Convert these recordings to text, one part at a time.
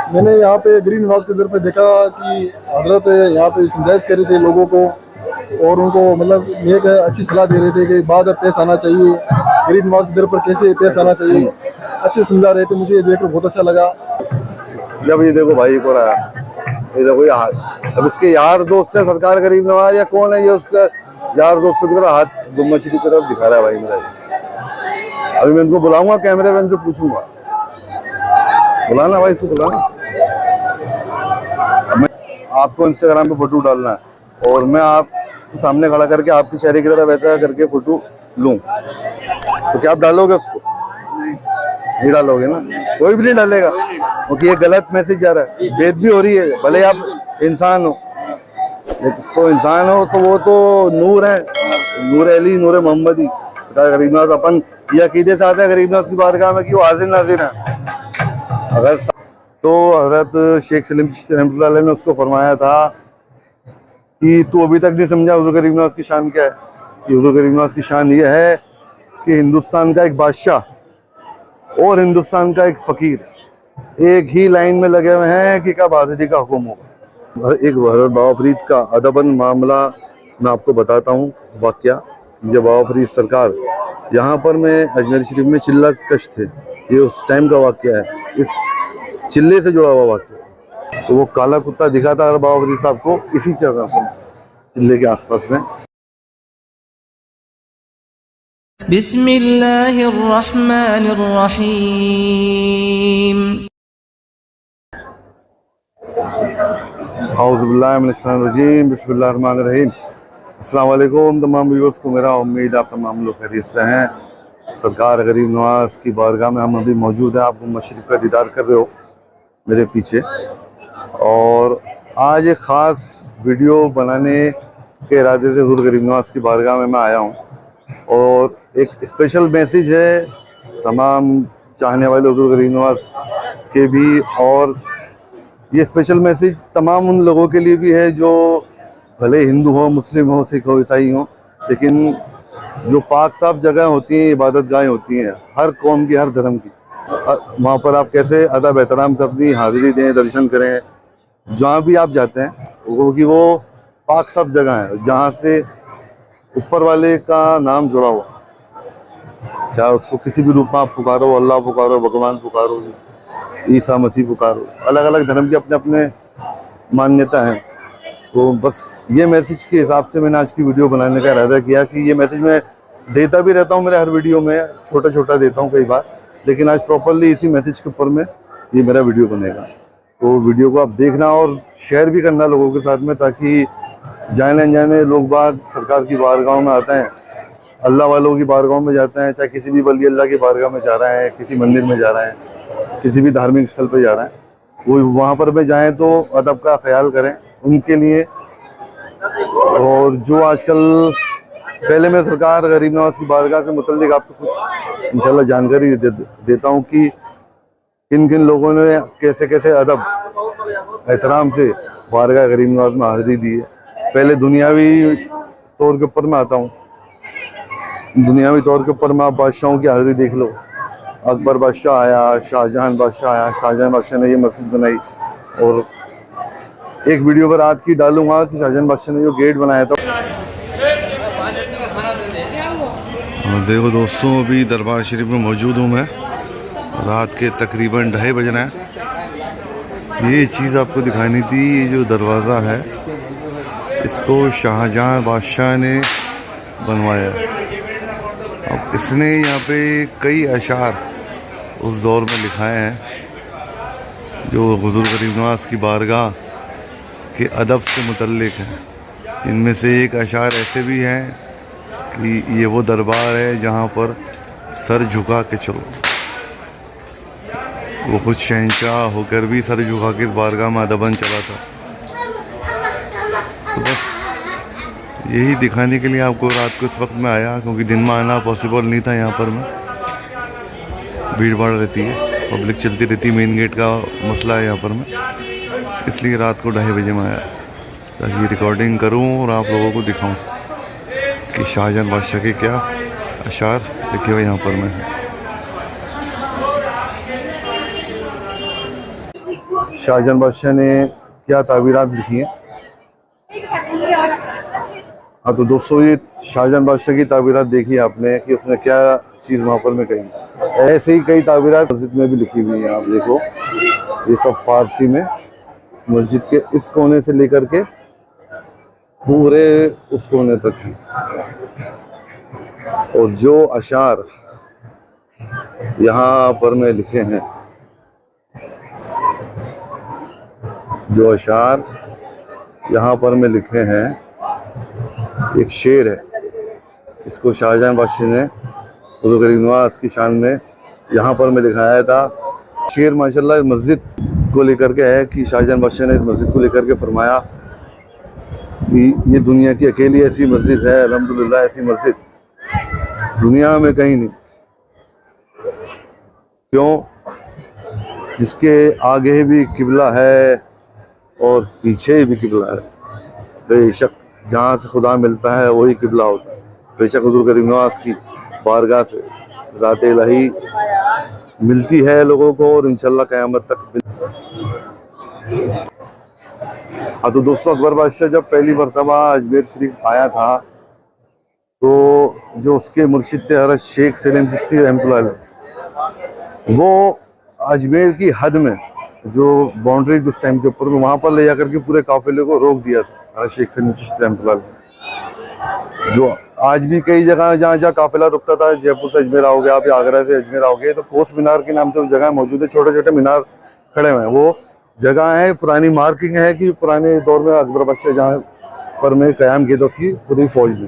मैंने यहाँ पे गरीब नवाज के दर पर देखा कि हजरत यहाँ पे समझाइश कर रहे थे लोगों को, और उनको मतलब एक अच्छी सलाह दे रहे थे कि बाद में पेश आना चाहिए, गरीब नवाज के दर पर कैसे पेश आना चाहिए, अच्छे समझा रहे थे। मुझे ये देखकर बहुत अच्छा लगा। जब ये देखो भाई को रहा, ये देखो यार, अब इसके यार दोस्त से सरकार गरीब नवाज या कौन है ये उसका यार दोस्तों की तरफ हाथ गुम्मा शरीफ की तरफ दिखा रहा है भाई मेरा। अभी मैं इनको बुलाऊंगा कैमरे में, इनसे पूछूंगा, बुलाना भाई इसको बुलाना। आपको इंस्टाग्राम पे फोटो डालना है और मैं आपके सामने खड़ा करके आपके चेहरे की तरह वैसा करके फोटो लूं, तो क्या आप डालोगे उसको? नहीं डालोगे ना, कोई भी नहीं डालेगा, क्योंकि ये गलत मैसेज जा रहा है, बेइज्जती हो रही है। भले आप इंसान हो, तो इंसान हो तो वो तो नूर है, नूर अली, नूर मोहम्मदी। गरीब नवाज अपन ये अकीदे से आते हैं गरीब नवाज की बारगाह में कि वो हाजिर नाजिर है। अगर तो हजरत शेख सलीम चिश्ती रहमतुल्लाह अलैह ने उसको फरमाया था कि तू अभी तक नहीं समझा हुजूर गरीब नवाज की शान क्या है। कि हुजूर गरीब नवाज की शान ये है कि हिंदुस्तान का एक बादशाह और हिंदुस्तान का एक फकीर एक ही लाइन में लगे हुए हैं कि कब हाजिरी का हुक्म होगा। एक हजरत बाबा फरीद का अदबन मामला मैं आपको बताता हूँ वाकया। जब बाबा फरीद सरकार यहाँ पर मैं अजमेर शरीफ में चिल्ला कश थे, ये उस टाइम का वाकया है, इस चिल्ले से जुड़ा हुआ वाकया। तो वो काला कुत्ता दिखा था बाबा फरीद साहब को इसी जगह पर, चिल्ले के आसपास में। बिस्मिल्लाहिर्रहमानिर्रहीम। औज़ुबिल्लाहि मिनश्शैतानिर्रजीम, बिस्मिल्लाहिर्रहमानिर्रहीम। अस्सलाम वालेकुम तमाम व्यूअर्स को मेरा उम्मीद आप तमाम लोग खैरियत से हैं। सरकार गरीब नवाज की बारगाह में हम अभी मौजूद हैं। आप गुम्मा शरीफ का दीदार कर रहे हो मेरे पीछे, और आज एक ख़ास वीडियो बनाने के इरादे से हुज़ूर गरीब नवाज की बारगाह में मैं आया हूँ, और एक स्पेशल मैसेज है तमाम चाहने वाले हुज़ूर गरीब नवाज के भी, और ये स्पेशल मैसेज तमाम उन लोगों के लिए भी है जो भले हिंदू हो, मुस्लिम हो, सिख हो, ईसाई हो, लेकिन जो पाक साफ जगह होती हैं, इबादत गाहें होती हैं हर कौम की, हर धर्म की, वहाँ पर आप कैसे अदब एहतराम से अपनी हाज़िरी दें, दर्शन करें जहाँ भी आप जाते हैं, क्योंकि वो पाक साफ जगह है जहाँ से ऊपर वाले का नाम जुड़ा हुआ। चाहे उसको किसी भी रूप में आप पुकारो, अल्लाह पुकारो, भगवान पुकारो, ईसा मसीह पुकारो, अलग अलग धर्म के अपने अपने मान्यता हैं। तो बस ये मैसेज के हिसाब से मैंने आज की वीडियो बनाने का इरादा किया कि ये मैसेज मैं देता भी रहता हूँ मेरे हर वीडियो में, छोटा छोटा देता हूँ कई बार, लेकिन आज प्रॉपरली इसी मैसेज के ऊपर में ये मेरा वीडियो बनेगा। तो वीडियो को आप देखना और शेयर भी करना लोगों के साथ में, ताकि जाने अनजाने लोग बाग सरकार की बारगाहों में आते हैं, अल्लाह वालों की बारगाहों में जाते हैं, चाहे किसी भी वली अल्लाह की बारगाह में जा रहे हैं, किसी मंदिर में जा रहे हैं, किसी भी धार्मिक स्थल पर जा रहे हैं, वो वहाँ पर में जाएँ तो अदब का ख्याल करें उनके लिए। और जो आजकल, पहले मैं सरकार गरीब नवाज की बारगाह से मुतल्लिक आपको कुछ इंशाल्लाह जानकारी देता हूँ कि किन किन लोगों ने कैसे कैसे अदब एहतराम से बारगाह गरीब नवाज में हाज़िरी दी है। पहले दुनियावी तौर के ऊपर मैं आता हूँ। दुनियावी तौर के ऊपर में आप बादशाहों की हाज़िरी देख लो। अकबर बादशाह आया, शाहजहां बादशाह आया, शाहजहां बादशाह ने ये मस्जिद बनाई, और एक वीडियो पर रात की डालूंगा कि शाहजहां बादशाह ने जो गेट बनाया था। और देखो दोस्तों, अभी दरबार शरीफ में मौजूद हूँ मैं, रात के तकरीबन 2:30 बज रहे हैं। ये चीज़ आपको दिखानी थी, ये जो दरवाज़ा है इसको शाहजहां बादशाह ने बनवाया। अब इसने यहाँ पे कई अशार उस दौर में लिखाए हैं जो हुज़ूर गरीब नवाज की बारगाह के अदब से मुतल्लिक हैं। इनमें से एक अशार ऐसे भी हैं कि ये वो दरबार है जहाँ पर सर झुका के चलो। वो खुद शहंशाह होकर भी सर झुका के इस बारगाह में अदबन चला था। तो बस यही दिखाने के लिए आपको रात को इस वक्त में आया, क्योंकि दिन में आना पॉसिबल नहीं था। यहाँ पर मैं भीड़ भाड़ रहती है, पब्लिक चलती रहती है, मेन गेट का मसला है यहाँ पर मैं, इसलिए रात को 2:30 बजे में आया ताकि रिकॉर्डिंग करूँ और आप लोगों को दिखाऊँ कि शाहजहां बादशाह के क्या अशार लिखे हुए यहाँ पर मैं। शाहजहां बादशाह ने क्या ताबीरात लिखी हैं। हाँ तो दोस्तों, ये शाहजहां बादशाह की ताबीरात देखी आपने कि उसने क्या चीज़ वहाँ पर में कही। ऐसे ही कई ताबीरात मस्जिद में भी लिखी हुई हैं। आप देखो, ये सब फारसी में मस्जिद के इस कोने से लेकर के पूरे उस कोने तक है। और जो अशार यहाँ पर में लिखे हैं, जो अशार यहाँ पर में लिखे हैं, एक शेर है, इसको शाहजहां बादशाह ने हुज़ूर गरीब नवाज की शान में यहाँ पर में लिखाया था। शेर माशाल्लाह मस्जिद को लेकर के है कि शाहजहां बादशाह ने इस मस्जिद को लेकर के फरमाया कि ये दुनिया की अकेली ऐसी मस्जिद है, अल्हम्दुलिल्लाह ऐसी मस्जिद दुनिया में कहीं नहीं। क्यों? जिसके आगे भी किबला है और पीछे भी किबला है। बेशक जहाँ से खुदा मिलता है वही किबला होता है। बेशक हुज़ूर गरीब नवाज की बारगाह से ज़ात इलाही मिलती है लोगों को और इंशाल्लाह क़यामत तक। हाँ तो दोस्तों, अकबर बादशाह जब पहली मरतबा अजमेर शरीफ आया था तो जो उसके मुर्शिद थे हज़रत शेख सलीम चिश्ती रहमतुल्लाह अलैह, वो अजमेर की हद में जो बाउंड्री उस टाइम के ऊपर वहाँ पर ले जाकर के पूरे काफिले को रोक दिया था हज़रत शेख सलीम चिश्ती रहमतुल्लाह अलैह। जो आज भी कई जगह जहाँ जहाँ काफिला रुकता था, जयपुर से अजमेर आओगे आप या आगरा से अजमेर आओगे तो कोस मीनार के नाम से उस जगह मौजूद है। छोटे छोटे मीनार खड़े हुए हैं, वो जगह है, पुरानी मार्किंग है कि पुराने दौर में अकबर बादशाह जहाँ पर में क़याम किया था उसकी पूरी फौज ने,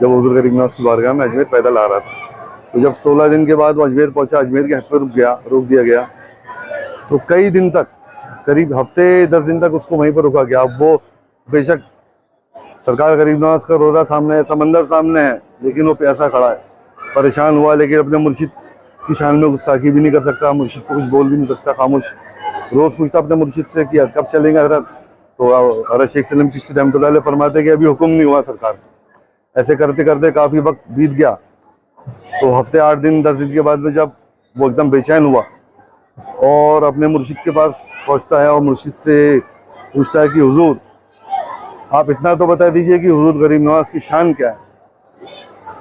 जब हुज़ूर गरीब नवाज की बारगाह में अजमेर पैदल आ रहा था। तो जब 16 दिन के बाद वो अजमेर पहुंचा, अजमेर के हद पर रोक दिया गया। तो कई दिन तक, करीब हफ्ते 10 दिन तक उसको वहीं पर रुका गया। अब वो बेशक सरकार गरीब नवाज का रोज़ा सामने है, समंदर सामने है, लेकिन वो प्यासा खड़ा है, परेशान हुआ, लेकिन अपने मुर्शिद की शान में गुस्ताखी भी नहीं कर सकता, मुर्शिद को कुछ बोल भी नहीं सकता, खामोश। रोज़ पूछता अपने मुर्शिद से कि कब चलेंगे हज़रत, तो हज़रत शेख सलीम चिश्ती रहमतुल्लाह अलैह फरमाते कि अभी हुक्म नहीं हुआ सरकार। ऐसे करते करते काफ़ी वक्त बीत गया। तो हफ्ते 8 दिन 10 दिन के बाद में जब वो एकदम बेचैन हुआ और अपने मुर्शिद के पास पहुंचता है और मुर्शिद से पूछता है कि हुजूर आप इतना तो बता दीजिए कि हुजूर गरीब नवाज की शान क्या है।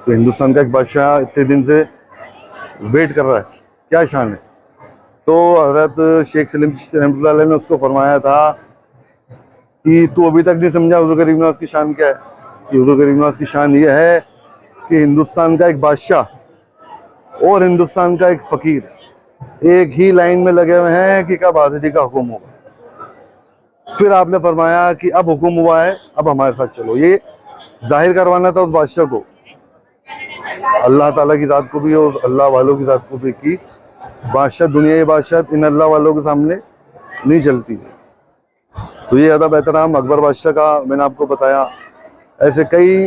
तो हिंदुस्तान का एक बादशाह इतने दिन से वेट कर रहा है, क्या शान है। तो हज़रत शेख सलीम चिश्ती रहमतुल्लाह अलैह ने उसको फरमाया था कि तू अभी तक नहीं समझा हुजूर गरीब नवाज की शान क्या है। कि हुजूर गरीब नवाज की शान ये है कि हिंदुस्तान का एक बादशाह और हिंदुस्तान का एक फ़कीर एक ही लाइन में लगे हुए हैं कि कब आज़ादी का हुक्म होगा। फिर आपने फरमाया कि अब हुक्म हुआ है, अब हमारे साथ चलो। ये जाहिर करवाना था उस बादशाह को, अल्लाह ताला की ज़ात को भी और अल्लाह वालों की ज़ात को भी, कि बादशाह दुनियाई बादशाह इन अल्लाह वालों के सामने नहीं चलती है। तो ये अदब एहतराम अकबर बादशाह का मैंने आपको बताया। ऐसे कई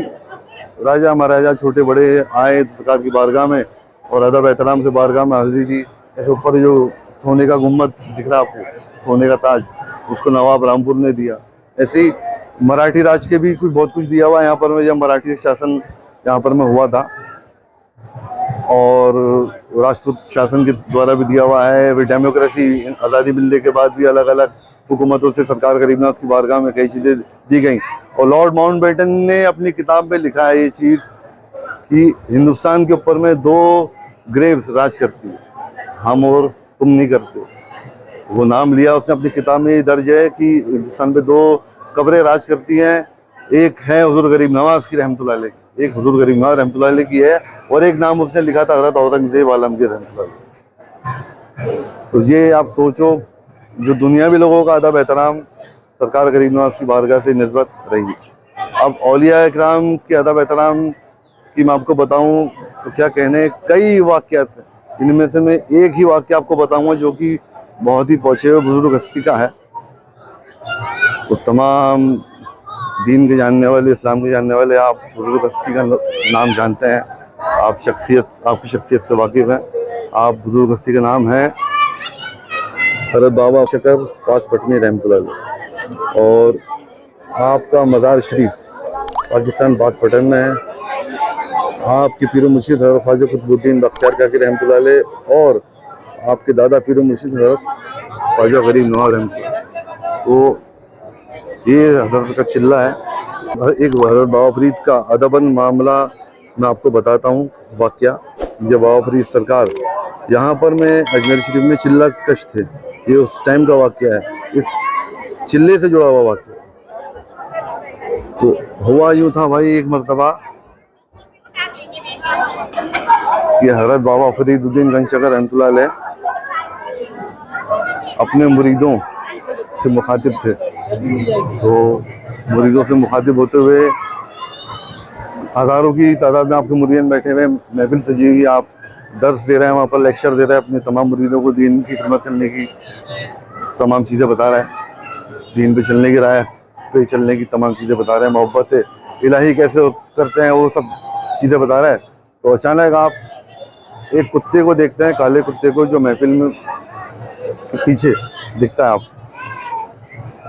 राजा महाराजा छोटे बड़े आए सरकार की बारगाह में और अदब एहतराम से बारगाह में हाजिरी दी। ऐसे ऊपर जो सोने का गुम्बद दिख रहा है आपको, सोने का ताज, उसको नवाब रामपुर ने दिया। ऐसे ही मराठी राज के भी कुछ बहुत कुछ दिया हुआ है यहाँ पर में, जब मराठी शासन यहाँ पर में हुआ था, और राजपूत शासन के द्वारा भी दिया हुआ है। वे डेमोक्रेसी आज़ादी मिलने के बाद भी अलग अलग हुकूमतों से सरकार गरीब नवाज की बारगाह में कई चीज़ें दी गई। और लॉर्ड माउंटबेटन ने अपनी किताब में लिखा है ये चीज़ कि हिंदुस्तान के ऊपर में 2 ग्रेव्स राज करती है, हम और तुम नहीं करते। वो नाम लिया उसने अपनी किताब में, ये दर्ज है कि हिंदुस्तान पे 2 कब्रें राज करती हैं। एक है हुजूर गरीब नवाज की रहमतुल्लाह अलैह, एक हुजूर गरीब नवाज रहमतुल्लाह अलैह की है, और एक नाम उसने लिखा था हज़रत औरंगज़ेब आलमगीर रहमतुल्लाह अलैह। तो ये आप सोचो, जो दुनियावी लोगों का अदब एहतराम सरकार गरीब नवाज की बारगाह से निस्बत रही। अब औलिया इकराम के अदब एहतराम की मैं आपको बताऊं तो क्या कहने, कई वाक़यात हैं। इनमें से मैं एक ही वाक़या आपको बताऊंगा जो कि बहुत ही पहुँचे हुए बुजुर्ग हस्ती का है। तो तमाम दीन के जानने वाले, इस्लाम के जानने वाले, आप बुजुर्ग हस्ती का नाम जानते हैं, आप आपकी शख्सियत से वाकिफ़ हैं। आप बुजुर्ग हस्ती का नाम है हज़रत बाबा शकर पाक पटनी रहमतुल्लाह अलैह, और आपका मज़ार शरीफ पाकिस्तान पाक पटन में है। आपके पीर मुर्शिद हज़रत ख्वाजा कुतुबुद्दीन बख्तियार काकी रहमतुल्लाह अलैह और आपके दादा पीर मुर्शिद हज़रत ख्वाजा गरीब नवाज रहमतुल्लाह। तो ये हजरत का चिल्ला है। एक हजरत बाबा फरीद का अदबन मामला मैं आपको बताता हूँ वाक़या। ये बाबा फरीद सरकार यहाँ पर मैं अजमेर शरीफ में चिल्ला कश थे, ये उस टाइम का वाक़या है, इस चिल्ले से जुड़ा हुआ वाक़या। तो हुआ यूँ था भाई, एक मरतबा कि हजरत बाबा फरीदुद्दीन गंजशकर रहमतुल्लाह अलैह अपने मुरीदों से मुखातिब थे। तो मुरीदों से मुखातिब होते हुए हज़ारों की तादाद में आपके मुरीदीन बैठे हुए, महफिल सजी हुई, आप दर्स दे रहे हैं, वहाँ पर लेक्चर दे रहे हैं, अपने तमाम मुरीदों को दीन की खिदमत करने की तमाम चीज़ें बता रहे हैं, दीन पे चलने की राह पे चलने की तमाम चीज़ें बता रहे हैं, मोहब्बत इलाही कैसे करते हैं वो सब चीज़ें बता रहे हैं। तो अचानक आप एक कुत्ते को देखते हैं, काले कुत्ते को, जो महफिल में पीछे दिखता है। आप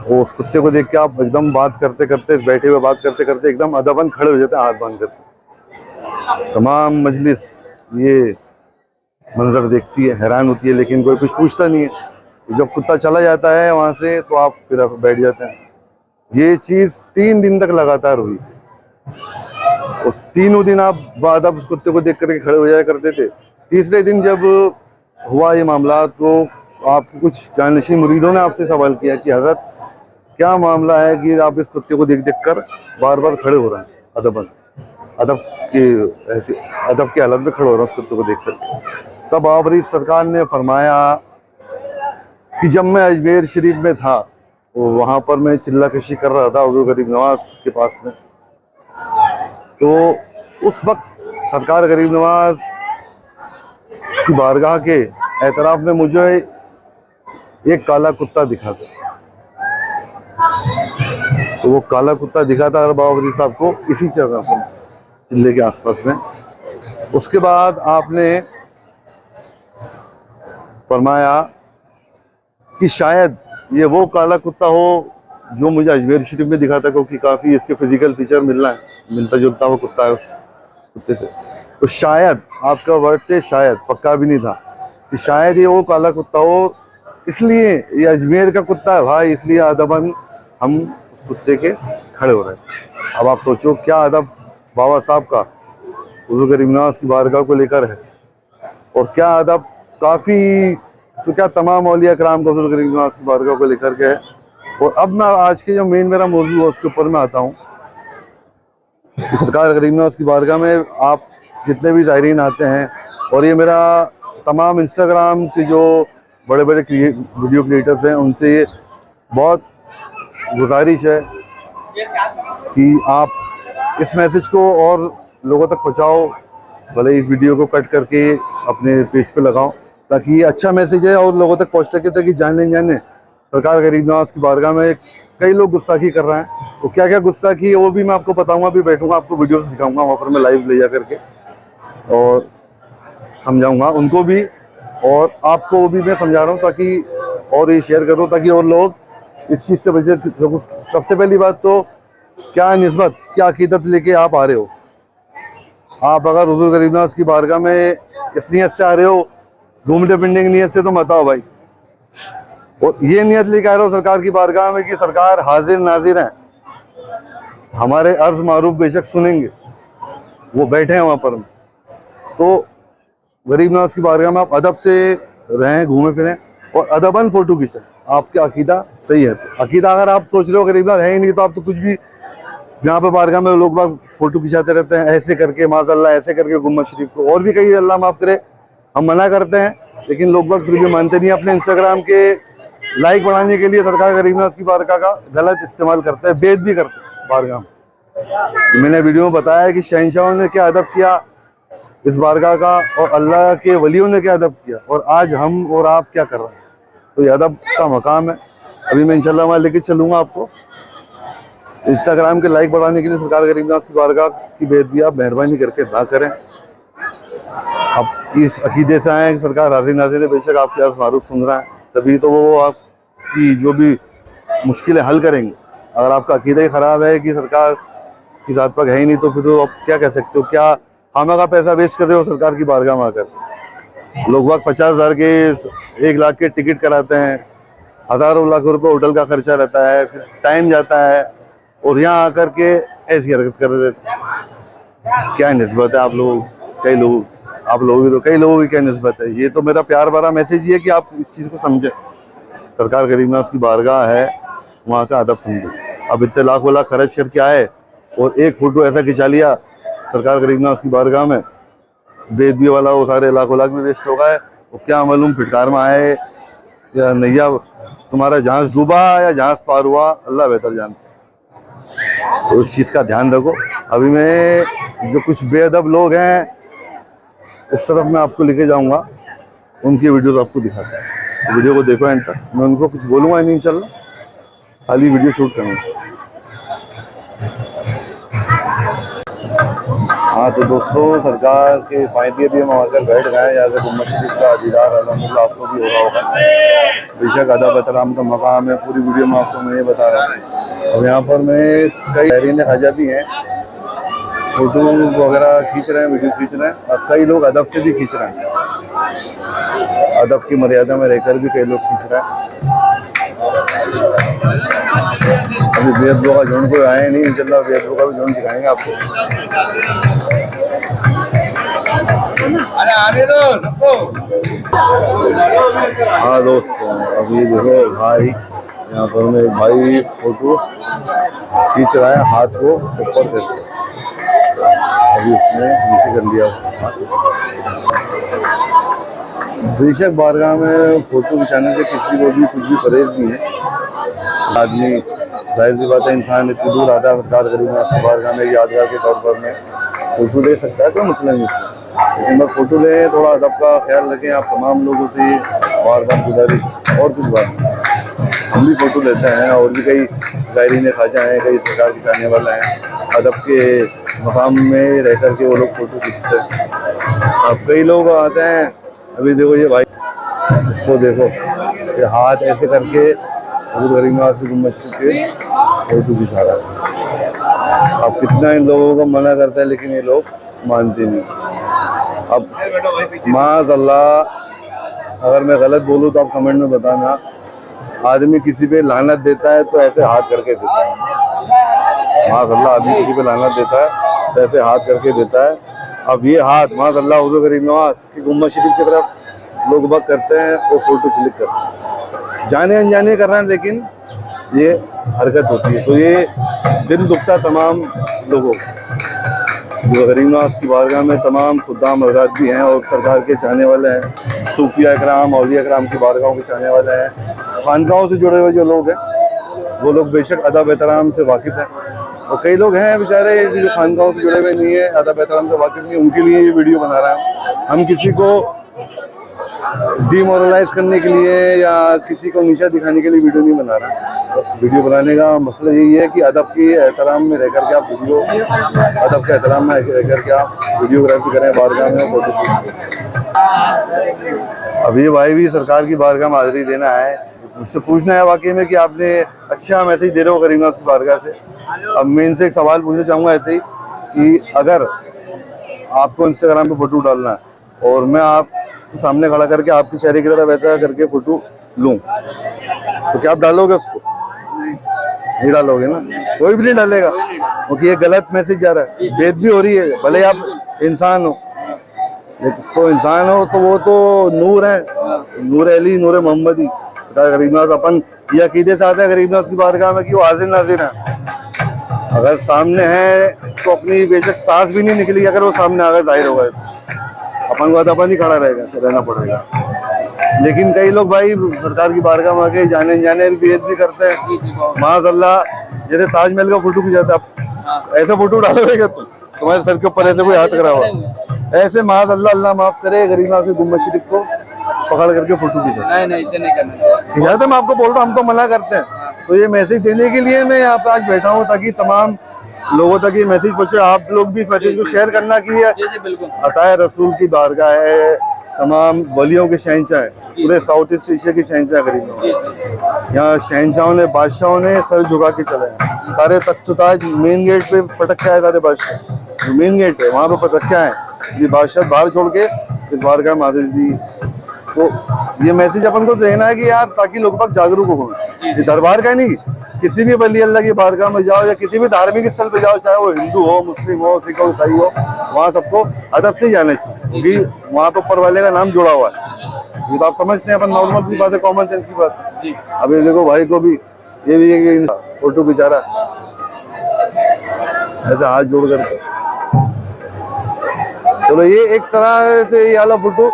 वो उस कुत्ते को देख के आप एकदम बात करते करते, बैठे हुए बात करते करते एकदम अदबन खड़े हो जाते हैं, हाथ बांध कर। तमाम मजलिस ये मंजर देखती है, हैरान होती है, लेकिन कोई कुछ पूछता नहीं है। जब कुत्ता चला जाता है वहाँ से तो आप फिर बैठ जाते हैं। ये चीज़ 3 दिन तक लगातार हुई। उस तीनों दिन आप बाद उस कुत्ते को देख करके खड़े हो जाया करते थे। तीसरे दिन जब हुआ ये मामला तो आपके कुछ जानशीन मुरीदों ने आपसे सवाल किया कि हजरत क्या मामला है कि आप इस कुत्ते को देख देख कर बार बार खड़े हो रहे हैं, अदब की हालत में खड़े हो रहे हैं उस कुत्ते को देख कर। तब बाबा फरीद सरकार ने फरमाया कि जब मैं अजमेर शरीफ में था, वहाँ पर मैं चिल्ला कशी कर रहा था हुजूर गरीब नवाज के पास में, तो उस वक्त सरकार गरीब नवाज की बारगाह के एतराफ में मुझे एक काला कुत्ता दिखा था। तो वो काला कुत्ता दिखा था बाबा फरीद साहब को इसी जगह पर, चिल्ले के आसपास में। उसके बाद आपने फरमाया कि शायद ये वो काला कुत्ता हो जो मुझे अजमेर शरीफ में दिखा था, क्योंकि काफ़ी इसके फिजिकल फीचर मिलता जुलता हुआ कुत्ता है उस कुत्ते से। तो शायद आपका वर्ड थे, शायद, पक्का भी नहीं था, कि शायद ये वो काला कुत्ता हो, इसलिए ये अजमेर का कुत्ता है भाई, इसलिए अदबन हम उस कुत्ते के खड़े हो रहे हैं। अब आप सोचो क्या अदब बाबा साहब का हुजूर गरीब नवाज की बारगाह को लेकर है, और क्या अदब काफ़ी, तो क्या तमाम औलिया कराम का हुजूर गरीब नवाज की बारगाह को लेकर के है। और अब मैं आज के जो मेन मेरा मौजू है उसके ऊपर मैं आता हूँ कि सरकार गरीब नवाज की बारगाह में आप जितने भी ज़ायरीन आते हैं, और ये मेरा तमाम इंस्टाग्राम के जो बड़े बड़े वीडियो क्रिएटर्स हैं उनसे बहुत गुजारिश है कि आप इस मैसेज को और लोगों तक पहुँचाओ, भले इस वीडियो को कट करके अपने पेज पे लगाओ, ताकि ये अच्छा मैसेज है और लोगों तक पहुँच सके, ताकि जाने सरकार गरीब नवाज की बारगाह में कई लोग गुस्ताखी कर रहे हैं। तो क्या क्या गुस्ताखी है वो भी मैं आपको बताऊंगा, भी बैठूंगा आपको वीडियो से सिखाऊंगा, वहाँ पर मैं लाइव ले जा करके और समझाऊंगा उनको भी, और आपको वो भी मैं समझा रहा हूँ, ताकि और ये शेयर करो ताकि और लोग इस चीज़ से बचे। सबसे पहली बात तो क्या निस्बत, क्या अकीदत लेके आप आ रहे हो। आप अगर हुजूर गरीब नवाज की बारगाह में इस नीयत से आ रहे हो, घूमने फिरने की नीयत से, तो मत आओ भाई। और ये नियत लेके आ रहे हो सरकार की बारगाह में कि सरकार हाजिर नाजिर हैं, हमारे अर्ज मारूफ बेशक सुनेंगे, वो बैठे हैं वहाँ पर। तो गरीब नवाज की बारगाह में आप अदब से रहें, घूमें फिरें और अदबन फ़ोटो खींचें। आपका अकीदा सही है, तो अकीदा अगर आप सोच रहे हो गरीब नवाज है ही नहीं, तो आप तो कुछ भी यहाँ पे बारगाह में लोग बाग फ़ोटो खिंचाते रहते हैं, ऐसे करके माज़अल्लाह, ऐसे करके गुम्बद शरीफ को, और भी कई, अल्लाह माफ़ करे, हम मना करते हैं, लेकिन लोग बाग फिर भी मानते नहीं। अपने इंस्टाग्राम के लाइक बढ़ाने के लिए सरकार गरीब नवाज की बारगाह का गलत इस्तेमाल करते हैं, बेद भी करते हैं बारगाह में। मैंने वीडियो में बताया कि शहंशाहों ने क्या अदब किया इस बारगाह का, और अल्लाह के वलियों ने क्या अदब किया, और आज हम और आप क्या कर रहे हैं। तो ये अदब का मकाम है। अभी मैं इंशाल्लाह वहाँ लेके चलूँगा आपको। इंस्टाग्राम के लाइक बढ़ाने के लिए सरकार गरीब नवाज की बारगाह की बेदबी आप मेहरबानी करके ना करें। आप इस अकीदे से आए हैं कि सरकार हाजिर नाज़िर है, बेशक आपके अर्ज़ मारूफ सुन रहा है, तभी तो वो आपकी जो भी मुश्किलें हल करेंगे। अगर आपका अकीदा ही ख़राब है कि सरकार की ज़ात पाक है ही नहीं, तो फिर तो आप क्या कह सकते हो। क्या खामा का पैसा वेस्ट कर रहे हो सरकार की बारगाह में आकर। लोग बाग 50,000 के 1 लाख के टिकट कराते हैं, हज़ारों लाखों रुपए होटल का खर्चा रहता है, फिर टाइम जाता है, और यहाँ आकर के ऐसी हरकत कर देते। क्या निस्बत है आप लोग, कई लोग, आप लोगों की तो कई लोगों की क्या निस्बत है। ये तो मेरा प्यार भरा मैसेज ही है कि आप इस चीज़ को समझें। सरकार गरीब नवाज की बारगाह है, वहाँ का अदब समझो। अब इतने लाखों लाख खर्च करके आए और एक फोटो ऐसा खिंचा लिया सरकार गरीब नवाज की बारगाह में, बेदबी वाला वो सारे लाखों लाख में वेस्ट हो गए। वो क्या मालूम फिटकार में आए या नैया तुम्हारा जहाज डूबा या जहाज पार हुआ, अल्लाह बेहतर जानता। तो इस चीज़ का ध्यान रखो। अभी मैं जो कुछ बेअदब लोग हैं उस तरफ मैं आपको लेके जाऊंगा, उनकी वीडियोस आपको दिखाता हूँ। वीडियो को देखो एंड तक। मैं उनको कुछ बोलूँगा नहीं इंशाल्लाह, खाली वीडियो शूट करूँगा। हाँ तो दोस्तों, सरकार के फायदे भी हम आकर बैठ गए। यहाँ से गुम्बद शरीफ का दीदार अल्हम्दुलिल्लाह आपको भी हो रहा होगा। बेशक अदब एहतराम का मकाम है, पूरी वीडियो में आपको मैं ये बता रहा हूँ। अब यहाँ पर मैं कई शहरीन ख्वाजा भी हैं, फोटो वगैरह खींच रहे हैं, वीडियो खींच रहे हैं, और कई लोग अदब से भी खींच रहे हैं। अदब की मर्यादा में रहकर भी कई लोग खींच रहे हैं। अभी बेअदबों का झुंड कोई आए नहीं, इंशाल्लाह बेअदबों का भी झुंड दिखाएंगे आपको। अरे आने दो सबको। हाँ दोस्तों, अभी देखो भाई, यहाँ पर में एक भाई फोटो खींच रहा है हाथ को ऊपर करके। अभी उसने नीचे कर लिया हाथ। बेशक बारगाह में फोटो खिंचाने से किसी को भी कुछ भी परहेज नहीं है। आदमी जाहिर सी बात है, इंसान इतनी दूर आता है सरकार गरीब नवाज की बारगाह में यादगार के तौर पर में फोटो ले सकता है, कोई मसला नहीं उसमें। लेकिन मैं फोटो ले थोड़ा अदब का ख्याल रखें। आप तमाम लोगों से बार बार गुजारिश, और कुछ बात नहीं। हम भी फोटो लेते हैं, और भी कई ज़ायरीन ख्वाजा हैं, कई सरकार खिंचाने वाला हैं, अदब के मकाम में रह कर के वो लोग फोटो खींचते हैं। अब कई लोग आते हैं, अभी देखो ये भाई, इसको देखो, ये हाथ ऐसे करके गरीब नवाज से गुम्बद शरीफ के फोटो खिंचा रहा है। अब कितना इन लोगों को मना करता है, लेकिन ये लोग मानते नहीं। अब माज़अल्लाह, अगर मैं गलत बोलूँ तो आप कमेंट में बताना। आदमी किसी पे लानत देता है तो ऐसे हाथ करके देता है। माज़अल्लाह, आदमी किसी पे लानत देता है तो ऐसे हाथ करके देता है। अब ये हाथ माज़अल्लाह हुज़ूर गरीब नवाज की गुम्बद शरीफ की तरफ लोग बाग करते हैं और फोटो क्लिक करते हैं, जाने अनजाने कर रहे हैं, लेकिन ये हरकत होती है। तो ये दिल दुखता तमाम लोगों को। जो गरीब नवाज की बारगाह में तमाम खुद्दाम हज़रात भी हैं और सरकार के चाहने वाले हैं, सूफिया इकराम, औलिया इकराम की बारगाहों के चाहने वाले हैं, खानकाहों से जुड़े हुए जो लोग हैं, वो लोग बेशक अदब एहतराम से वाकिफ़ हैं। और कई लोग हैं बेचारे जो खानकाहों से जुड़े हुए नहीं है, अदब एहतराम से वाकिफ़ नहीं, उनके लिए ये वीडियो बना रहा है। हम किसी को डीमोरलाइज करने के लिए या किसी को नीचा दिखाने के लिए वीडियो नहीं बना रहा। बस वीडियो बनाने का मसला यही है कि अदब के एहतराम में रह कर के आप वीडियो, अदब के एहतराम में रह कर के आप वीडियोग्राफी करें बारगाह में, फोटो शूट करें। अब ये भाई भी सरकार की बारगाह में हाज़िरी देना है, मुझसे पूछना है वाकई में कि आपने अच्छा मैसेज दे रहे हो गरीब नवाज की बारगाह से। अब मैं इनसे एक सवाल पूछना चाहूँगा ऐसे ही कि अगर आपको इंस्टाग्राम पे फोटो डालना है और मैं आप सामने खड़ा करके आपके चेहरे की तरफ ऐसा करके फोटो लूं, तो क्या आप डालोगे उसको? नहीं डालोगे ना, कोई भी नहीं डालेगा, क्योंकि ये गलत मैसेज जा रहा है, बेइज्जती हो रही है। भले आप इंसान हो, तो इंसान हो तो वो तो नूर है, नूर अली, नूर मोहम्मदी। गरीब नवाज अपन ये अकीदे से आते हैं गरीब नवाज की बारगाह में कि वो हाजिर नाजिर है। अगर सामने है तो अपनी बेशक सांस भी नहीं निकली, अगर वो सामने आ गए जाहिर होगा अपन को अपन ही खड़ा रहेगा, तो रहना पड़ेगा। लेकिन कई लोग भाई सरकार की बारगाह में आके जाने जाने भी बेइज्जती करते हैं। माज़अल्लाह, जैसे ताजमहल का फोटो खिंचाता है, ऐसा फोटो डालोगे क्या तुम्हारे सर के ऊपर ऐसे कोई हाथ करा हुआ ऐसे? माज़अल्लाह, अल्लाह माफ करे, गरीब नवाज से गुम्बद शरीफ को पकड़ करके फोटो खिंचाते। नहीं, इसे नहीं करना चाहिए। खिंचाते, मैं आपको बोल रहा हूँ, हम तो मना करते हैं। तो ये मैसेज देने के लिए मैं यहाँ पे आज बैठा हूँ, ताकि तमाम लोगों तक ये मैसेज पहुंचे। आप लोग भी इस मैसेज को शेयर करना कि अताए रसूल की बारगाह है, तमाम वलियों के शहंशाह है, पूरे साउथ ईस्ट एशिया के शहंशाह गरीब नवाज। यहाँ शहंशाहों ने, बादशाहों ने सर झुका के चले हैं। सारे तख्त-ओ-ताज मेन गेट पे पटक के आए, सारे बादशाह जो मेन गेट है वहाँ पे पटक के आए। ये बादशाह बाहर छोड़ के इस बारगाह में हाज़िरी दी। तो ये मैसेज अपन को देना है कि यार ताकि लोग बाग जागरूक हो। ये दरबार का नहीं, किसी भी वली अल्लाह की बारगाह में जाओ या किसी भी धार्मिक स्थल पे जाओ, चाहे वो हिंदू हो, मुस्लिम हो, सिख हो, ईसाई हो, वहाँ सबको अदब से जाना चाहिए, क्योंकि वहाँ पे ऊपर वाले का नाम जुड़ा हुआ है। ये तो आप समझते हैं, अपन नॉर्मल सी बात है, कॉमन सेंस की बात है। अब ये देखो भाई को भी, ये भी एक फोटो खिंचा रहा ऐसे हाथ जोड़ करके। चलो ये एक तरह से ये वाला फोटो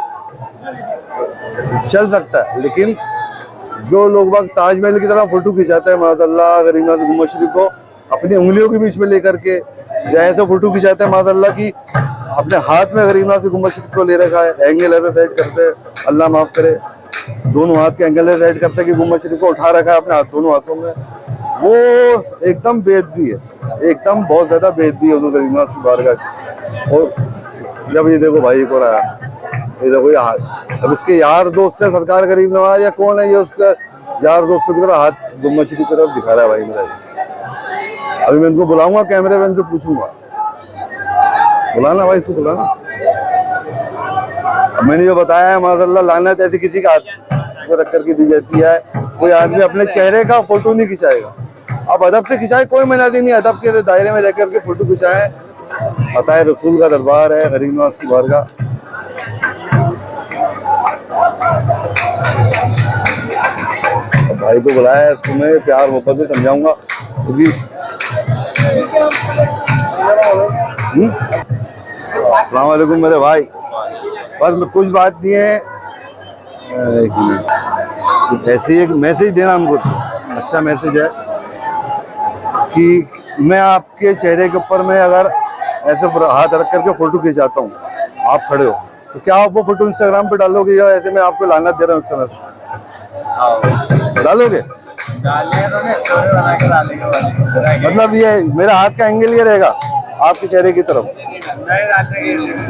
चल सकता है, लेकिन जो लोग बाग ताजमहल की तरह फोटो खिंचाते हैं माज़अल्लाह गरीब नवाज गुम्बद शरीफ को अपनी उंगलियों के बीच में लेकर के, या ऐसे फोटो खिंचाते हैं माज़अल्लाह की अपने हाथ में गरीब नवाज गुम्बद शरीफ को ले रखा है, एंगल ऐसे सेट करते हैं, अल्लाह माफ करे, दोनों हाथ के एंगल ऐसे सेट करते हैं कि गुम्बद शरीफ को उठा रखा है अपने हाथ दोनों हाथों में। वो एकदम बेअदबी है, एकदम बहुत ज्यादा बेअदबी है उधर गरीब नवाज की बारगाह की। और जब ये देखो भाई को रहा, ये देखो ये हाथ, अब इसके यार दोस्त से सरकार गरीब नवाज या कौन है ये उसका यार दोस्तों की तरह हाथ गुम्बद शरीफ की तरफ दिखा रहा है भाई मेरा ये। अभी मैं इनको बुलाऊंगा कैमरे में, इनसे पूछूंगा, बुलाना भाई इसको बुलाना। अब मैंने जो बताया है माज़अल्लाह लानत ऐसी किसी का हाथ को रख करके दी जाती है, कोई आदमी अपने चेहरे का फोटो नहीं खिंचाएगा। अब अदब से खिंचाए, कोई मनादी नहीं, अदब के दायरे में रहकर के फोटो खिंचाए। अताए रसूल का दरबार है, गरीब नवाज की बारगाह। भाई को बुलाया है, इसको मैं प्यार मोहब्बत से समझाऊंगा, क्योंकि अस्सलाम वालेकुम मेरे भाई, बस मैं कुछ बात नहीं है, एक मिनट, ऐसे एक मैसेज देना हमको, अच्छा मैसेज है कि मैं आपके चेहरे के ऊपर में अगर ऐसे हाथ रख करके फोटो खिंचाता हूँ, आप खड़े हो, तो क्या आप वो फोटो इंस्टाग्राम पे डालोगे या ऐसे मैं आपको लानत दे रहा हूँ एक तरह से? डालोगे? मतलब ये मेरा हाथ का एंगल ये रहेगा आपके चेहरे की तरफ,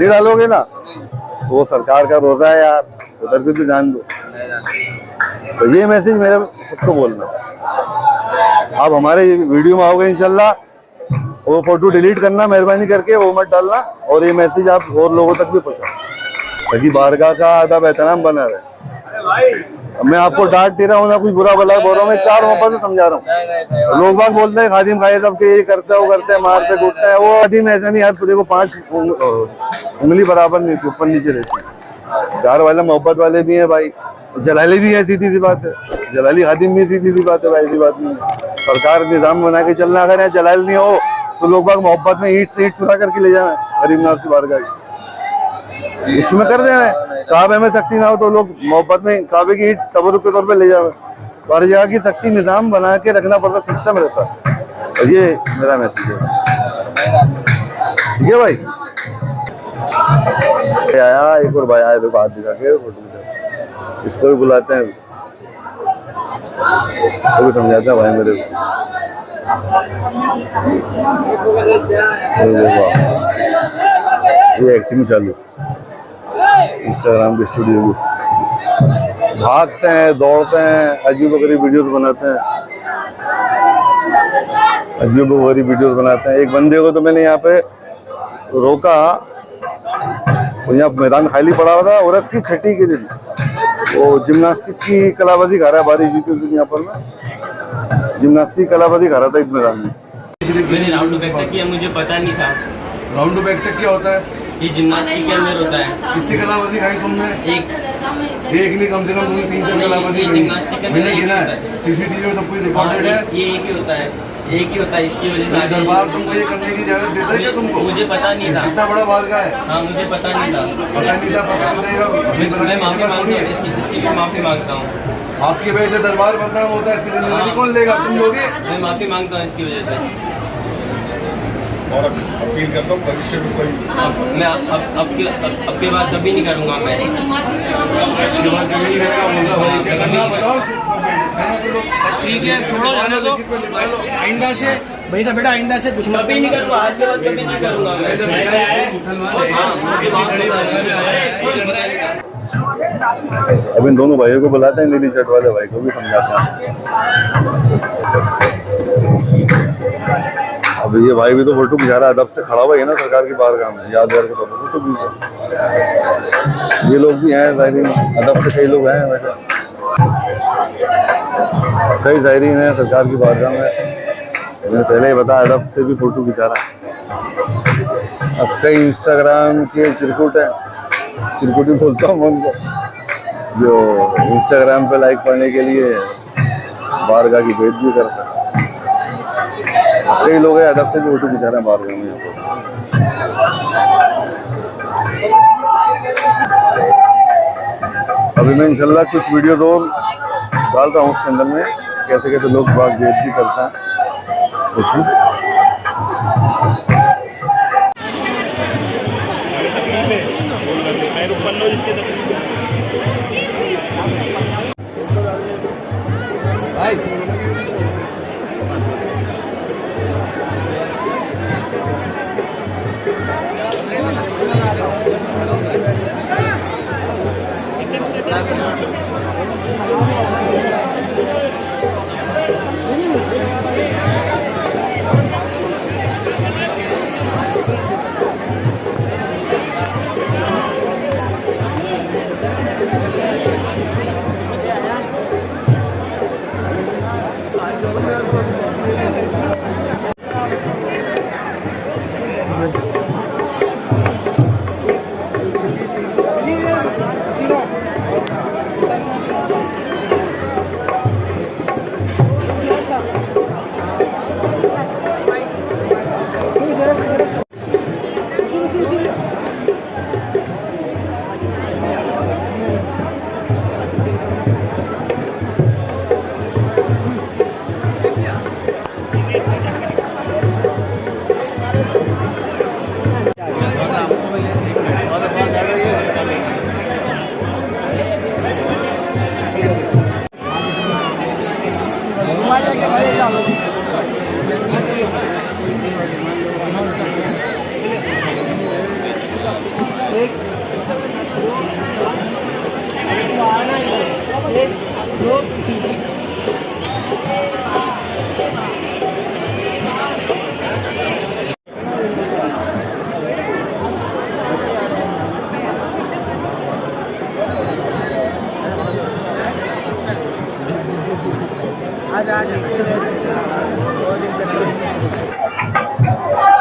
ये डालोगे ना? तो वो सरकार का रोजा है यार, उधर भी तो ध्यान दो। तो ये मैसेज मेरे सबको बोलना, आप हमारे वीडियो में आओगे इंशाल्लाह, वो फोटो डिलीट करना मेहरबानी करके, वो मत डालना, और ये मैसेज आप और लोगों तक भी पहुंचाओ ताकि बारगाह का अदब एहतराम बना रहे। मैं आपको डांट दे रहा हूँ ना कुछ बुरा भला बोल रहा हूँ, मैं प्यार मोहब्बत से समझा रहा हूँ। लोग बाग बोलते हैं खादिम खाए सब के ये करते हैं, वो करते हैं, मारते कूटते हैं, वो खादिम ऐसा नहीं यार, देखो 5 उंगली बराबर नहीं, ऊपर नीचे रहती है। प्यार वाले मोहब्बत वाले भी हैं भाई, जलाली भी है, सीधी सी बात है, जलाली खादिम भी सीधी सी बात है भाई, ऐसी बात नहीं है। सरकार निजाम बना के चलना, अगर यहाँ जलाल नहीं हो तो लोग बाग मोहब्बत में ईंट से ईंट चुरा करके ले जाए गरीब नवाज की बारगाह की, इसमें कर दे। काबे में सख्ती ना हो तो लोग मोहब्बत में काबे की ईंट तबरुक के तौर पे ले जाए, तो हर जगह की सख्ती निजाम बना के रखना पड़ता, सिस्टम रहता है। और ये मेरा मैसेज है, ठीक है भाई। आया एक और भाई आया, देखो हाथ दिखा के फोटो खिंचा, इसको भी बुलाते हैं, इसको भी समझाते हैं भाई मेरे को। ये देखो ये एक्टिंग चालू इंस्टाग्राम के स्टूडियो में, भागते हैं, दौड़ते हैं, अजीबोगरीब वीडियोस बनाते हैं, अजीबोगरीब वीडियोस बनाते हैं। एक बंदे को तो मैंने यहाँ पे रोका, वो यहाँ मैदान खाली पड़ा हुआ था, उर्स की छठी के दिन वो जिम्नास्टिक की कलाबाजी खा रहा है, बारिश हुई थी उस दिन, यहाँ पर मैं जिम्नास्टिक कलाबाजी खा रहा था इस मैदान में। मैंने राउंड बैक तक किया, मुझे पता नहीं था। राउंड बैक तक क्या होता है? ये जिम्नास्टिक के अंदर होता है। कितनी कलाबाजी खाई तुमने? एक नहीं, कम से कम तुमने 3-4 कलाबाजी खाई। जिम्नास्टिक के मैंने गिना है, सीसीटीवी में सब कुछ रिकॉर्डेड है। ये एक ही होता है, एक ही होता है, इसकी वजह से दरबार तुमको ये करने की इजाजत देता है क्या तुमको? मुझे पता नहीं था, इतना बड़ा बारगाह है। हाँ मुझे पता नहीं था, पता नहीं था, पता नहीं था, मैं माफी मांगता हूँ, इसकी भी माफी मांगता हूँ। आपकी वजह से दरबार बदनाम होता है, इसकी जिम्मेदारी कौन लेगा? तुम लोगे? मैं माफी मांगता हूँ इसकी वजह से, और अपील करता हूँ भविष्य में कोई मैं अब के बाद कभी नहीं करूँगा। मैं इसके बाद कभी नहीं करेगा, बोलना भाई क्या करना बताओ। बस ठीक है, छोड़ो जाने दो, आइंदा से बेटा बेटा आइंदा से कुछ कभी नहीं करूँगा, आज के बाद कभी नहीं करूँगा मैं। अब इन दोनों भाइयों को बुलाते हैं, नीली शर्ट वाले भाई को भी समझाते हैं। अब ये भाई भी तो फोटो खिंचा रहा है, अदब से खड़ा हुआ है ना सरकार की बारगाह में, यादगार के तौर पर। फोटो खींचे। ये लोग भी हैं ज़ायरीन, अदब से कई लोग हैं बैठे, कई ज़ायरीन हैं सरकार की बारगाह में। मैंने पहले ही बताया अदब से भी फोटो खिंचा रहा है। अब कई इंस्टाग्राम के चिरकुट हैं, चिरकुटी बोलता हूँ मैं उनको, जो इंस्टाग्राम पे लाइक पाने के लिए बारगाह की भेद भी करता है। कई लोग हैं अदब से भी फोटो खिंचा रहे हैं बारगाह में यहाँ पर। अभी मैं इंशाल्लाह कुछ वीडियोस और डाल रहा हूँ उसके अंदर में, कैसे कैसे लोग बाग भेद भी करता है कोशिश।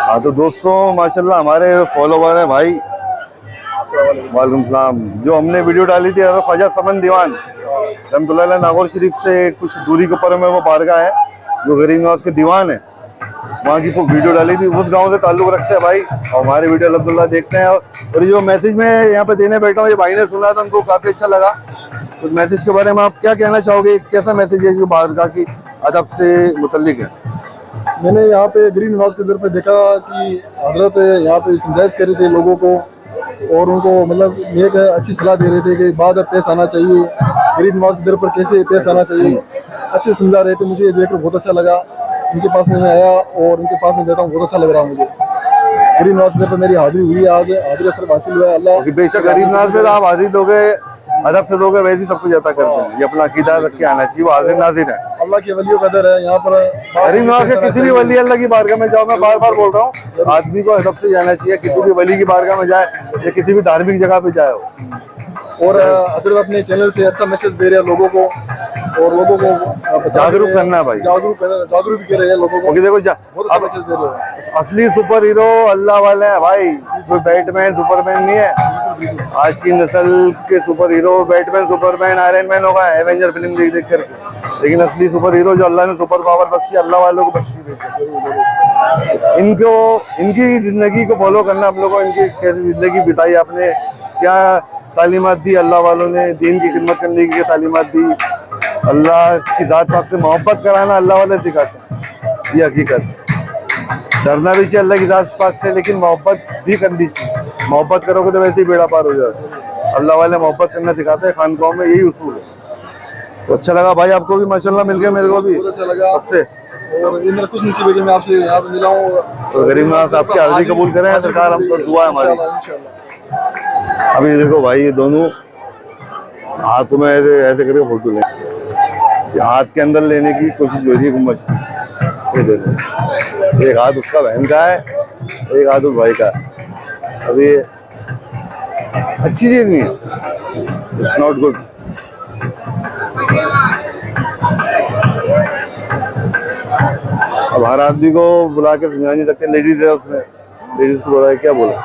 हाँ तो दोस्तों माशाल्लाह हमारे फॉलोवर हैं भाई, वालेकुम सलाम। जो हमने वीडियो डाली थी ख्वाजा समन दीवान रहमतुल्लाह अलैह नागौर शरीफ से कुछ दूरी के ऊपर में वो बारगाह है, जो गरीब नवाज के दीवान है, वहाँ की वीडियो डाली थी। उस गांव से ताल्लुक़ रखते हैं भाई, और हमारे वीडियो अल्हम्दुलिल्लाह देखते हैं। और जो मैसेज में यहाँ पे देने बैठा हूँ, ये भाई ने सुना था, उनको काफ़ी अच्छा लगा। उस मैसेज के बारे में आप क्या कहना चाहोगे? कैसा मैसेज है जो बारगाह की अदब से मुतल्लिक है? मैंने यहाँ पे गरीब नवाज के दर पर देखा कि हजरत यहाँ पे समझाइश कर रहे थे लोगों को, और उनको मतलब एक अच्छी सलाह दे रहे थे कि बाद पेश आना चाहिए, गरीब नवाज के दर पर कैसे पेश आना चाहिए, अच्छे समझा रहे थे। मुझे ये देखकर बहुत अच्छा लगा। उनके पास में मैं आया और उनके पास में बैठा हूँ, बहुत अच्छा लग रहा है मुझे। गरीब नवाज के दर पर मेरी हाजिरी हुई, आज हाजिरी असर हासिल हुआ है। अल्लाह बेशक गरीब नवाज पे तो आप हाजिरी दोगे, अदब से दोगे, वैसे ही सब कुछ अता करते हैं। ये अपना अकीदा रख के आना चाहिए, वो हाजिर नाजिर है। अल्लाह के वलियों का दर है यहाँ पर। गरीब नवाज के किसी भी वली अल्लाह की बारगाह में जाओ, मैं बार बार बोल रहा हूँ, आदमी को अदब से जाना चाहिए। किसी भी वली की बारगाह में जाए या किसी भी धार्मिक जगह पे जाए। और हजरत अपने चैनल से अच्छा मैसेज दे रहे हैं लोगों को, और लोगों को जागरूक करना है भाई, जागरूक भी कर रहे हैं लोगों को। क्योंकि देखो बहुत अच्छा मैसेज दे रहे हैं। असली सुपर हीरो अल्लाह वाले हैं भाई, कोई बैटमैन सुपरमैन नहीं है। आज की नस्ल के super hero Batman Superman iron man होगा एवेंजर फिल्म देख देख करके, लेकिन असली सुपर हीरो जो अल्लाह ने सुपर पावर बख्शी, अल्लाह वालों को बख्शी देती। इनको इनकी जिंदगी को फॉलो करना, आप लोगों को इनकी कैसी जिंदगी बिताई, आपने क्या तालीमात दी, अल्लाह वालों ने दीन की खिदमत करने की तालीमात दी, अल्लाह की ज़ात पाक से मोहब्बत कराना अल्लाह वाले सिखाते हैं। ये हकीकत। डरना भी चाहिए अल्लाह की ज़ात पाक से, लेकिन मोहब्बत भी करनी चाहिए। मोहब्बत करोगे तो वैसे ही बेड़ा पार हो जाता है। अल्लाह वाले मोहब्बत करना सिखाते हैं, खानकाहों में यही उसूल है। तो अच्छा लगा भाई, आपको भी माशाल्लाह मिल गया, मेरे को भी बहुत अच्छा लगा सबसे। और ये मेरा कुछ नसीब है कि मैं आपसे यहाँ पे मिला हूँ। तो गरीब नवाज आपकी हाजिरी कबूल करें, सरकार हम पर दुआ है हमारी। इंशाल्लाह। अभी देखो भाई, ये दोनों हाथों में ऐसे करके फोटो लें, हाथ के अंदर लेने की कोशिश हो रही है गुम्बद। ये देखो, एक हाथ उसका बहन का है, एक हाथ उस भाई का। अभी अच्छी चीज नहीं है, इट्स नॉट गुड। अब हर आदमी को बुला के समझा नहीं सकते, लेडीज है उसमें, लेडीज को बुला के क्या बोला।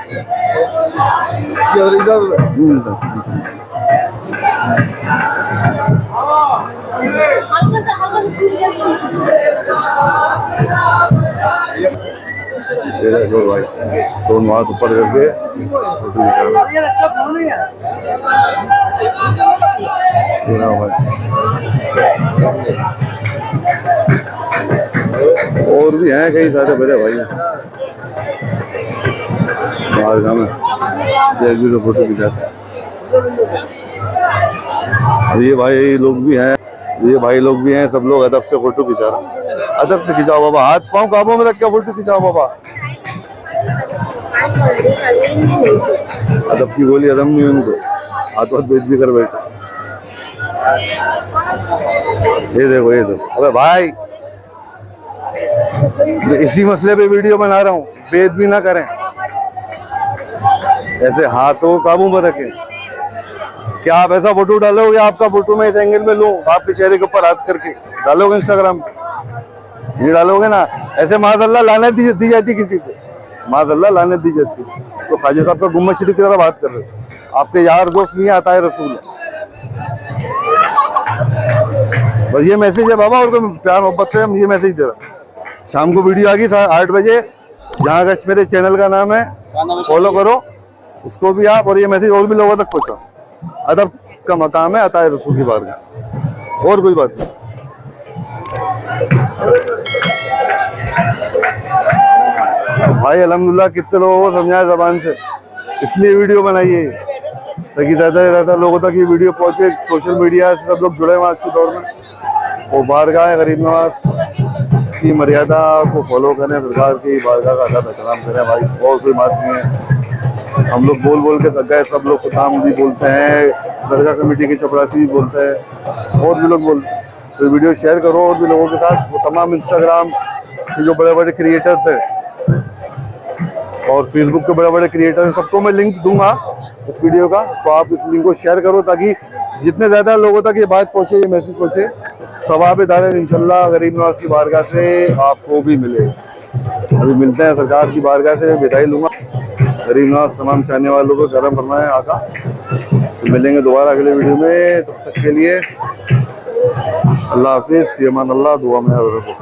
जी हजरत इजाजत है। हल्का सा फील करिए। ये देखो भाई, दोनों हाथ ऊपर करके फोटो खिंचा रहा है। अच्छा फोन है यार। ये रहा भाई, और भी हैं कई सारे बड़े भाई बाहर का में भी तो फोटो खिंचाते हैं। अब ये भाई लोग भी हैं, ये भाई लोग भी हैं, सब लोग अदब से फोटो खिंचा रहे हैं। अदब से खिंचाओ बाबा, हाथ पाँव काबू में रख के फोटो खिंचाओ बाबा। अदब की गोली अदम नहीं उनको, हाथों हाथ बेच भी कर बैठे। ये देखो, ये देखो, अबे भाई मैं इसी मसले पे वीडियो बना रहा हूँ, बेद भी ना करें, ऐसे हाथों को काबू में रखें। क्या आप ऐसा फोटो डालोगे, आपका फोटो मैं इस एंगल में लूं, आपके चेहरे के ऊपर हाथ करके डालोगे इंस्टाग्राम पे, ये डालोगे ना, ऐसे माज़अल्लाह लानत दी जाती किसी को, माज़अल्लाह लानत दी जाती। तो ख्वाजा साहब का गुम्मद शरीफ की तरह बात कर रहे हो, आपके यार दोस्त नहीं आता है रसूल है। बस ये मैसेज है बाबा, और कोई प्यार मोहब्बत से हम ये मैसेज दे रहा हूँ। शाम को वीडियो आ गई 8:30 बजे, जहाँ का मेरे चैनल का नाम है, फॉलो करो उसको भी आप, और ये मैसेज और भी लोगों तक पहुँचाओ। अदब का मकाम है अताए रसूल की बारगाह, और कोई बात नहीं। भाई अल्हम्दुलिल्लाह कितने लोगों को समझाया ज़बान से, इसलिए वीडियो बनाइए ताकि ज़्यादा से ज़्यादा लोगों तक ये वीडियो पहुँचे। सोशल मीडिया से सब लोग जुड़े हुए आज के दौर में, वो बारगाह गरीब नवाज की मर्यादा को फॉलो करें, सरकार की बारगाह का अदब एहतराम करें भाई, और कोई बात नहीं है। हम लोग बोल बोल के थक गए, सब लोग खुदाम भी बोलते हैं, दरगाह कमेटी के चपरासी भी बोलते हैं, और भी लोग बोलते हैं। तो वीडियो शेयर करो और भी लोगों के साथ। वो तमाम इंस्टाग्राम के जो बड़े बड़े क्रिएटर्स हैं और फेसबुक के बड़े बड़े क्रिएटर हैं, सबको मैं लिंक दूंगा इस वीडियो का, तो आप इस लिंक को शेयर करो ताकि जितने ज़्यादा लोगों तक ये बात पहुँचे, ये मैसेज पहुँचे। सवाब दार इंशाल्लाह गरीब नवाज की बारगाह से आपको भी मिले। अभी मिलते हैं सरकार की बारगाह से, विदाई लूँगा। गरीब नवाज तमाम चाहने वालों को करम फरमाए आका। तो मिलेंगे दोबारा अगले वीडियो में, तब तक के लिए अल्लाह हाफिज़, फ़ी अमान अल्लाह, दुआ में याद रखो।